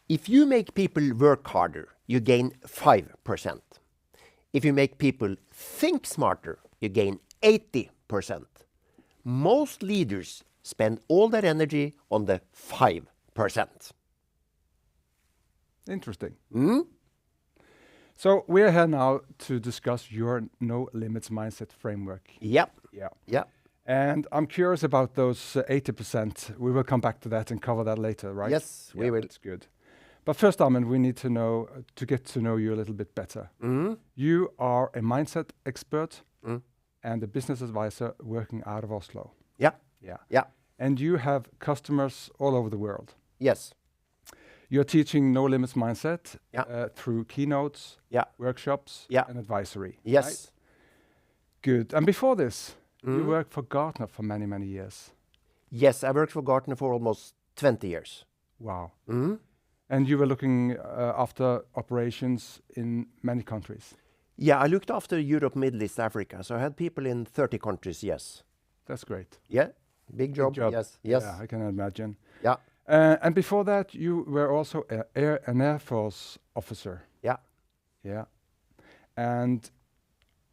If you make people work harder, you gain 5%. If you make people think smarter, you gain 80%. Most leaders spend all their energy on the 5%. Interesting. Mm? So we're here now to discuss your no limits mindset framework. Yep. Yeah. Yeah. And I'm curious about those 80%. We will come back to that and cover that later, right? Yes, we will. That's good. But first, Amund, we need to know to get to know you a little bit better. Mm? You are a mindset expert Mm. and a business advisor working out of Oslo. Yeah. Yeah. Yeah. And you have customers all over the world. Yes. You're teaching no limits mindset Yeah. through keynotes, Yeah. workshops, Yeah. and advisory. Yes. Right? Good. And before this, you Mm. worked for Gartner for many, many years. Yes, I worked for Gartner for almost 20 years. Wow. Mm? And you were looking after operations in many countries. Yeah, I looked after Europe, Middle East, Africa. So I had people in 30 countries, yes. That's great. Yeah, big job. Yes, yes. Yeah, I can imagine. Yeah, And before that, you were also an Air Force officer. yeah. Yeah. And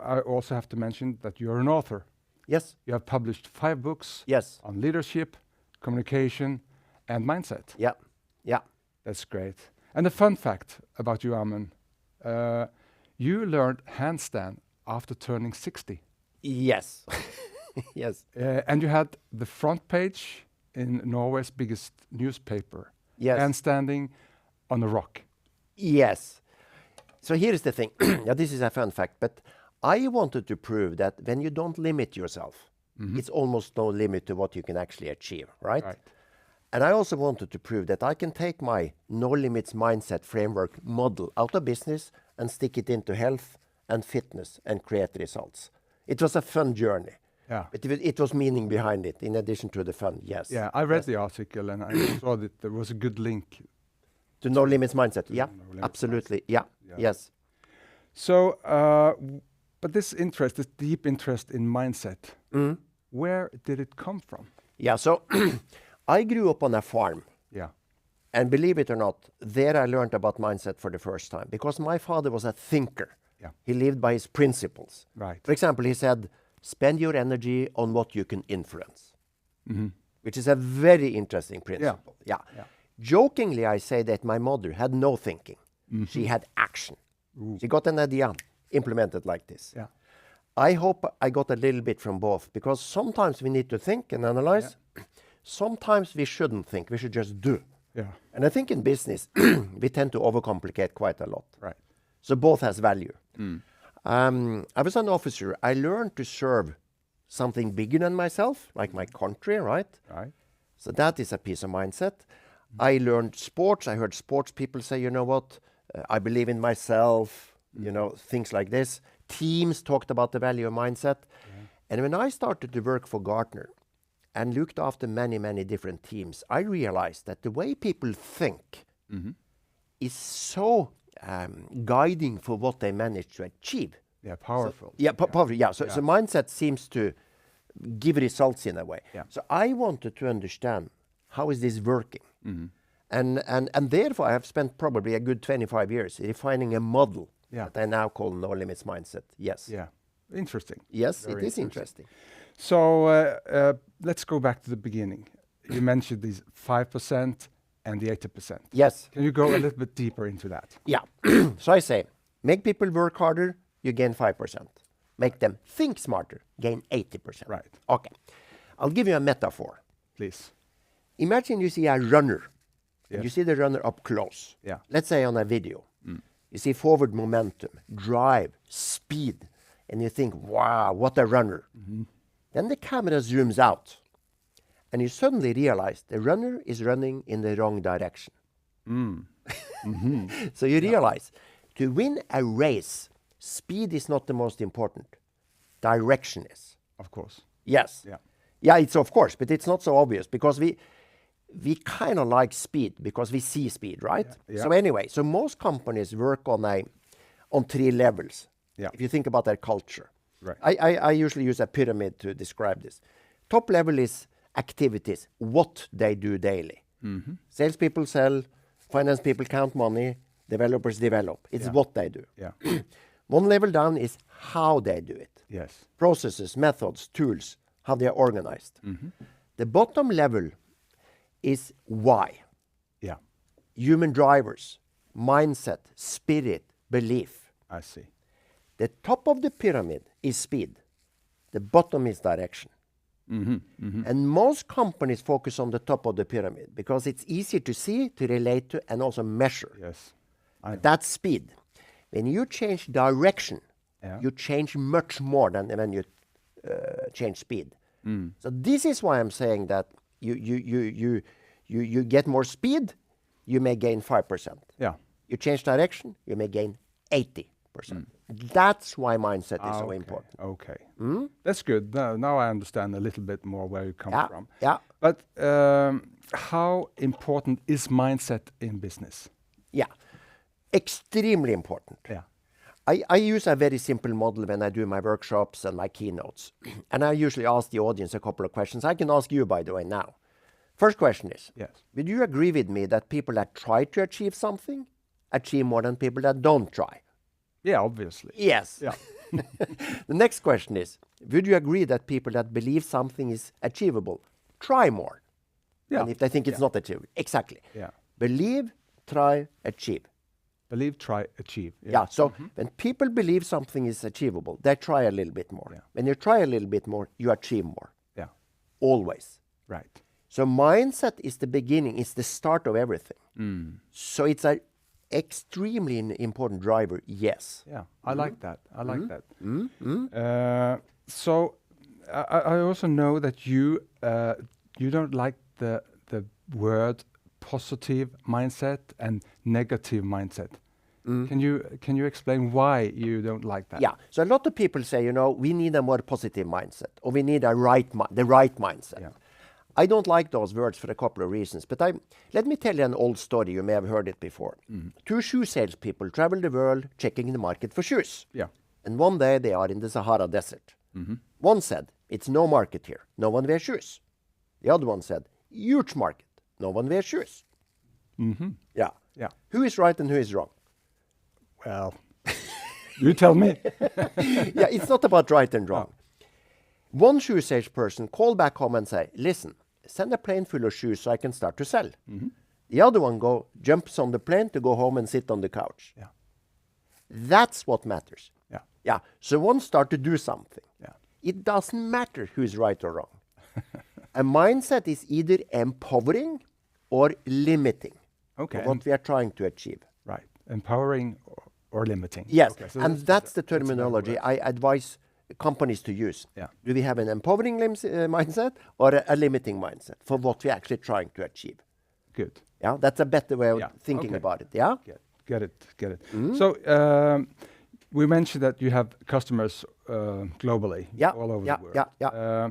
I also have to mention that you're an author. Yes, You have published 5 books yes. on leadership, communication, and mindset. Yeah, yeah. That's great. And a fun fact about you, Amund, you learned handstand after turning 60. Yes. Yes, And you had the front page in Norway's biggest newspaper, yes. handstanding on a rock. Yes. So here's the thing. Yeah, this is a fun fact, but I wanted to prove that when you don't limit yourself, it's almost no limit to what you can actually achieve, right? Right. And I also wanted to prove that I can take my no limits mindset framework model out of business and stick it into health and fitness and create results. It was a fun journey. Yeah. But it was meaning behind it, in addition to the fun, yes. Yeah, I read Yes. the article and I saw that there was a good link. To no limits mindset, yeah, No limits absolutely, yeah, Yeah. yes. So, but this interest, this deep interest in mindset, where did it come from? Yeah, so I grew up on a farm. Yeah. And believe it or not, there I learned about mindset for the first time because my father was a thinker. Yeah. He lived by his principles. Right. For example, he said, spend your energy on what you can influence, which is a very interesting principle. Yeah. Yeah. Jokingly, I say that my mother had no thinking. She had action. She got an idea, implemented like this. Yeah. I hope I got a little bit from both because sometimes we need to think and analyze. Sometimes we shouldn't think. We should just do. Yeah. And I think in business, we tend to overcomplicate quite a lot. Right. So both has value. I was an officer. I learned to serve something bigger than myself, like my country, right? Right. So that is a piece of mindset. I learned sports. I heard sports people say, you know what, I believe in myself, you know, things like this. Teams talked about the value of mindset. And when I started to work for Gartner and looked after many, many different teams, I realized that the way people think is so guiding for what they manage to achieve. Yeah, powerful. Powerful. Yeah. So mindset seems to give results in a way. Yeah. So I wanted to understand how is this working, and therefore I have spent probably a good 25 years refining a model that I now call no limits mindset. Yes. Yeah. Interesting. Yes, Very it is interesting. So let's go back to the beginning. You mentioned these 5% and the 80%. Yes. Can you go a little bit deeper into that? Yeah. So I say, make people work harder, you gain 5%. Make them think smarter, gain 80%. Right. Okay. I'll give you a metaphor. Please. Imagine you see a runner. Yes. You see the runner up close. Yeah. Let's say on a video. You see forward momentum, drive, speed, and you think, wow, what a runner. Then the camera zooms out, and you suddenly realize the runner is running in the wrong direction. So you realize to win a race, speed is not the most important. Direction is. Of course. Yes. Yeah. Yeah, it's of course, but it's not so obvious because we kind of like speed because we see speed, right? Yeah. So anyway, so most companies work on 3 levels. Yeah. If you think about their culture. Right. I usually use a pyramid to describe this. Top level is activities, what they do daily. Salespeople sell, finance people count money, developers develop. It's what they do. Yeah. One level down is how they do it. Yes. Processes, methods, tools, how they are organized. The bottom level is why. Yeah. Human drivers, mindset, spirit, belief. I see. The top of the pyramid is speed. The bottom is direction. And most companies focus on the top of the pyramid because it's easier to see, to relate to, and also measure. Yes. That's speed. When you change direction, Yeah. you change much more than when you change speed. So this is why I'm saying that you get more speed, you may gain 5%. Yeah. You change direction, you may gain 80%. That's why mindset is so important. Okay. That's good. Now I understand a little bit more where you come from. Yeah. But how important is mindset in business? Yeah. Extremely important. Yeah. I use a very simple model when I do my workshops and my keynotes. And I usually ask the audience a couple of questions. I can ask you, by the way, now. First question is, Yes. would you agree with me that people that try to achieve something achieve more than people that don't try? Yeah, obviously. Yes. Yeah. The next question is, would you agree that people that believe something is achievable try more? Yeah. And if they think it's not achievable. Exactly. Yeah. Believe, try, achieve. Believe, try, achieve. Yeah. So when people believe something is achievable, they try a little bit more. Yeah. When you try a little bit more, you achieve more. Yeah. Always. Right. So mindset is the beginning, it's the start of everything. So it's a extremely important driver, yes. Yeah, I like that. I like that. So I also know that you don't like the word positive mindset and negative mindset. Can you explain why you don't like that? Yeah. So a lot of people say, we need a more positive mindset, or we need the right mindset. Yeah. I don't like those words for a couple of reasons, but let me tell you an old story. You may have heard it before. Two shoe salespeople travel the world checking the market for shoes. Yeah. And one day they are in the Sahara Desert. One said, it's no market here. No one wears shoes. The other one said, huge market. No one wears shoes. Yeah. Yeah. Who is right and who is wrong? Well, you tell me. Yeah, it's not about right and wrong. One shoe salesperson called back home and say, listen, send a plane full of shoes so I can start to sell. The other one jumps on the plane to go home and sit on the couch. Yeah. That's what matters. Yeah. Yeah. So one start to do something. Yeah. It doesn't matter who is right or wrong. A mindset is either empowering or limiting Okay. what we are trying to achieve. Right. Empowering or limiting. Yes. Okay, so And that's the another terminology word. I advise companies to use. Yeah. Do we have an empowering mindset or a limiting mindset for what we're actually trying to achieve? Good. Yeah, that's a better way of Yeah, thinking okay. about it. Yeah. Get it. So we mentioned that you have customers globally, Yeah, all over yeah, the world. yeah, yeah.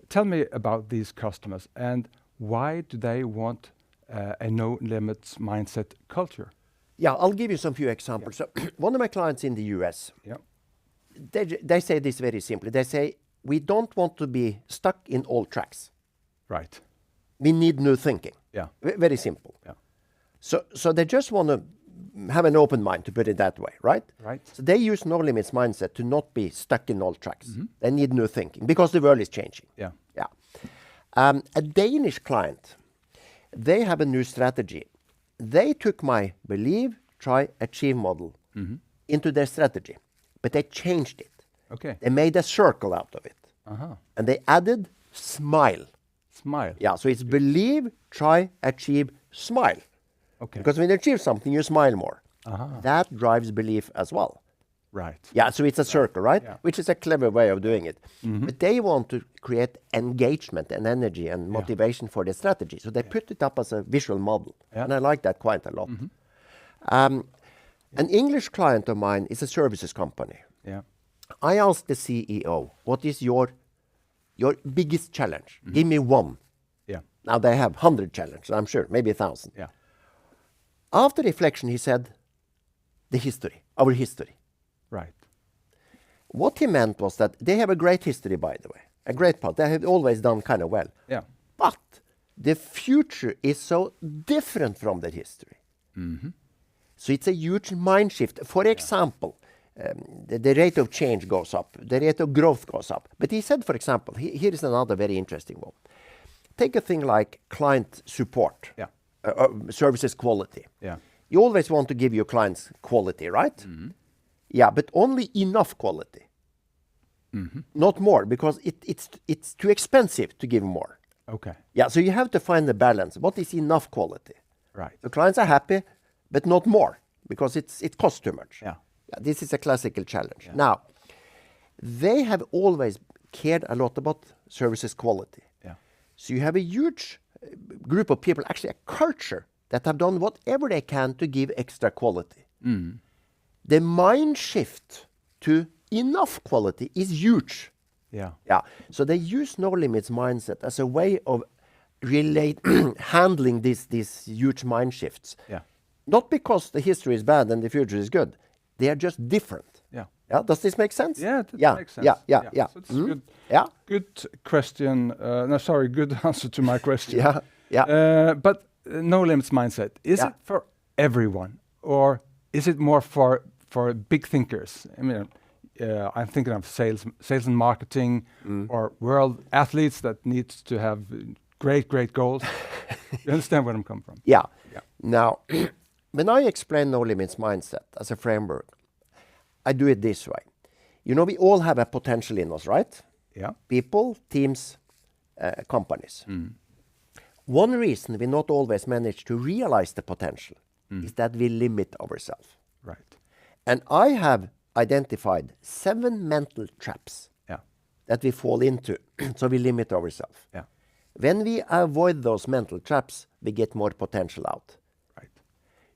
Tell me about these customers and why do they want a no limits mindset culture? Yeah, I'll give you some few examples. So one of my clients in the US, Yeah. they say this very simply. They say, we don't want to be stuck in old tracks. Right. We need new thinking. Yeah. Very simple. Yeah. So they just want to have an open mind, to put it that way, right? Right. So they use no limits mindset to not be stuck in old tracks. They need new thinking because the world is changing. Yeah. Yeah. A Danish client, they have a new strategy. They took my believe, try, achieve model into their strategy, but they changed it. Okay. They made a circle out of it. And they added smile. Smile. Yeah, so it's believe, try, achieve, smile. Okay. Because when you achieve something, you smile more. That drives belief as well. Right. Yeah, so it's a circle, right? Yeah. Which is a clever way of doing it. But they want to create engagement and energy and motivation for their strategy. So they put it up as a visual model. Yeah. And I like that quite a lot. An English client of mine is a services company. Yeah. I asked the CEO, what is your biggest challenge? Give me one. Yeah. Now they have 100 challenges, I'm sure, maybe 1,000. Yeah. After reflection, he said, the history, our history. Right. What he meant was that they have a great history, by the way, a great part. They have always done kind of well. Yeah. But the future is so different from the history. So it's a huge mind shift. For example, the rate of change goes up, the rate of growth goes up. But he said, for example, here is another very interesting one. Take a thing like client support, services quality. Yeah. You always want to give your clients quality, right? Yeah, but only enough quality. Not more, because it's too expensive to give more. Okay. Yeah, so you have to find the balance. What is enough quality? Right. The clients are happy, but not more, because it costs too much. Yeah. This is a classical challenge. Now, they have always cared a lot about services quality. Yeah. So you have a huge group of people, actually a culture, that have done whatever they can to give extra quality. The mind shift to enough quality is huge. Yeah. Yeah. So they use no limits mindset as a way of handling these huge mind shifts. Yeah. Not because the history is bad and the future is good. They are just different. Yeah. Yeah. Does this make sense? Yeah, that makes sense. Yeah. So it's a good, Yeah. good question. Good answer to my question. Yeah. But no limits mindset, is it for everyone, or is it more for big thinkers? I mean, I'm thinking of sales and marketing, or world athletes that needs to have great goals. You understand where I'm coming from? Yeah. Now, when I explain no limits mindset as a framework, I do it this way. You know, we all have a potential in us, right? Yeah. People, teams, companies. One reason we not always manage to realize the potential is that we limit ourselves. Right. And I have identified 7 mental traps that we fall into, so we limit ourselves. Yeah. When we avoid those mental traps, we get more potential out. Right.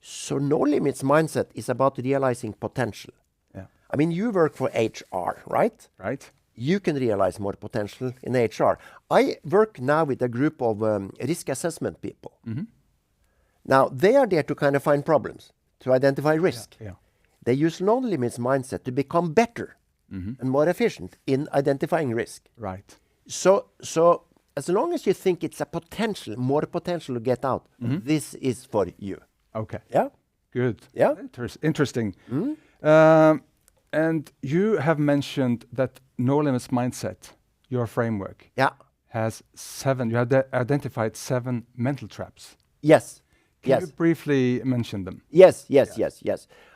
So no limits mindset is about realizing potential. Yeah. I mean, you work for HR, right? Right. You can realize more potential in HR. I work now with a group of risk assessment people. Now, they are there to kind of find problems, to identify risk. Yeah. They use no limits mindset to become better and more efficient in identifying risk. Right. So as long as you think it's a potential, more potential to get out, this is for you. Okay. Yeah? Good. Yeah. Interesting. And you have mentioned that no limits mindset, your framework, has 7. You have identified 7 mental traps. Yes. Can you briefly mention them? Yes.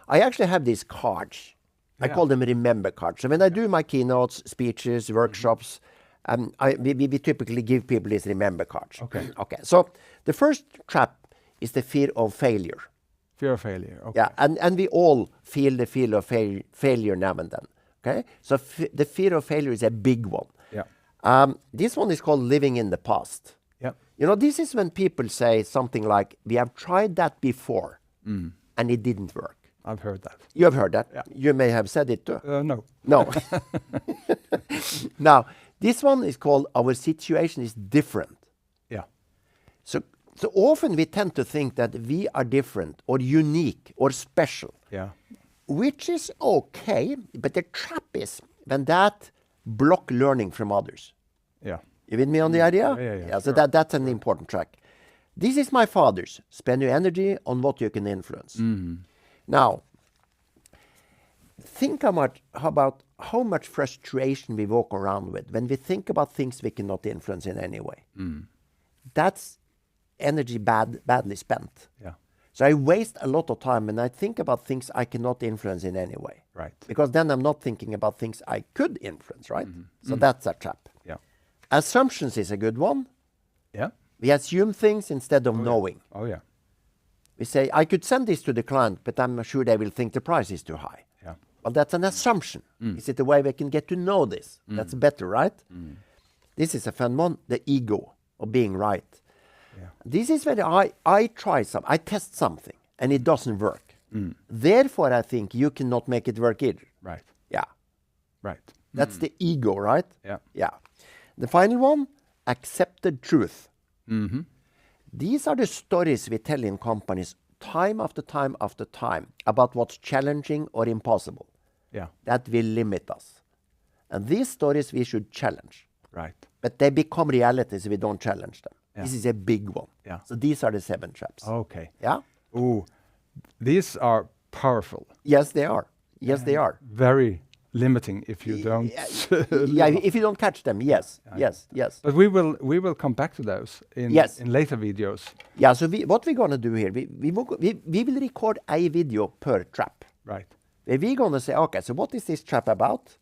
I actually have these cards. I call them remember cards. So when I do my keynotes, speeches, workshops, we typically give people these remember cards. Okay. So the first trap is the fear of failure. Fear of failure. Okay. Yeah, and we all feel the fear of failure now and then. Okay, so the fear of failure is a big one. Yeah. This one is called living in the past. Yeah. You know, this is when people say something like, "We have tried that before, and it didn't work." I've heard that. You have heard that. Yeah. You may have said it too. No. No. Now, this one is called "Our situation is different." Yeah. So often we tend to think that we are different or unique or special. Yeah. Which is okay, but the trap is when that block learning from others. Yeah. You with me on the idea? Yeah. So that's an important track. This is my father's. Spend your energy on what you can influence. Now, think about how much frustration we walk around with when we think about things we cannot influence in any way. That's energy badly spent. Yeah. So I waste a lot of time when I think about things I cannot influence in any way. Right. Because then I'm not thinking about things I could influence, right? So that's a trap. Yeah. Assumptions is a good one. Yeah. We assume things instead of knowing. Oh yeah. We say, I could send this to the client, but I'm sure they will think the price is too high. Yeah. Well, that's an assumption. Is it the way we can get to know this? That's better, right? This is a fun one, the ego of being right. Yeah. This is where I test something and it doesn't work. Therefore, I think you cannot make it work either. Right. Yeah. Right. That's the ego, right? Yeah. Yeah. The final one, accepted truth. These are the stories we tell in companies time after time after time about what's challenging or impossible. Yeah. That will limit us. And these stories we should challenge. Right. But they become realities if we don't challenge them. Yeah. This is a big one. Yeah. So these are the 7 traps. Okay. Yeah? Ooh, these are powerful. Yes, they are. Yes, they are. Very limiting if you don't. Yeah, if you don't catch them, yes, yes, yes. But we will come back to those in later videos. Yeah. So what we're gonna do here, we will record a video per trap. Right. We're gonna say, okay, so what is this trap about?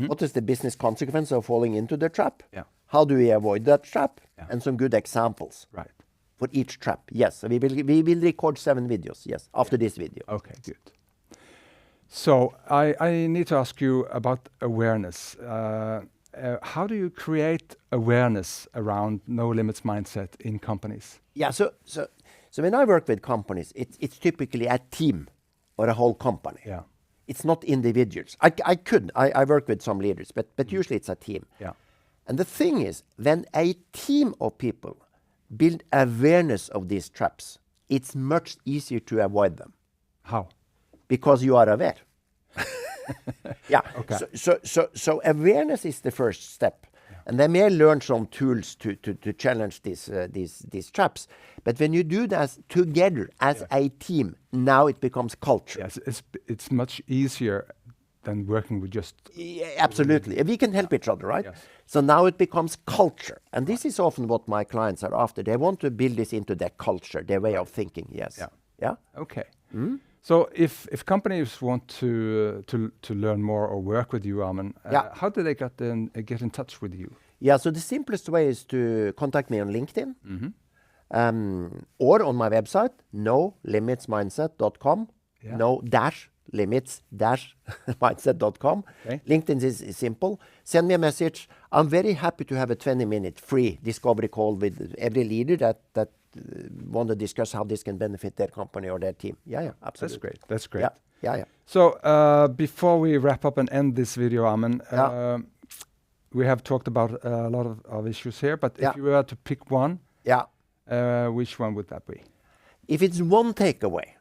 What is the business consequence of falling into the trap? Yeah. How do we avoid that trap? Yeah. And some good examples. Right. For each trap. Yes. So we will record 7 videos. Yes. After this video. Okay. Good. So I need to ask you about awareness. How do you create awareness around no limits mindset in companies? Yeah. So when I work with companies, it's typically a team or a whole company. Yeah. It's not individuals. I work with some leaders, but usually it's a team. Yeah. And the thing is, when a team of people build awareness of these traps, it's much easier to avoid them. How? Because you are aware. Yeah. Okay. So awareness is the first step. And they may learn some tools to challenge these traps. But when you do that together as a team, now it becomes culture. Yes, it's much easier than working with just... Yeah, absolutely. We can help each other, right? Yes. So now it becomes culture. And this is often what my clients are after. They want to build this into their culture, their way of thinking, yes. Yeah. Yeah? Okay. So if companies want to learn more or work with you, Amund, how do they get in touch with you? Yeah, so the simplest way is to contact me on LinkedIn or on my website, nolimitsmindset.com, no-limits-mindset.com. Okay. LinkedIn is simple. Send me a message. I'm very happy to have a 20-minute free discovery call with every leader that want to discuss how this can benefit their company or their team. Yeah, absolutely. That's great. Yeah. So before we wrap up and end this video, Amund, we have talked about a lot of issues here, but if you were to pick one, which one would that be? If it's one takeaway,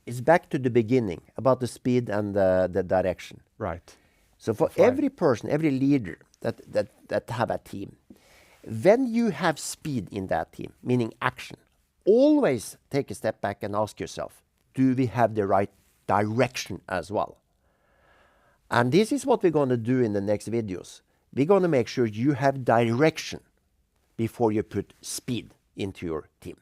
it's back to the beginning about the speed and the direction. Right. So for every person, every leader that have a team, when you have speed in that team, meaning action, always take a step back and ask yourself, do we have the right direction as well? And this is what we're going to do in the next videos. We're going to make sure you have direction before you put speed into your team.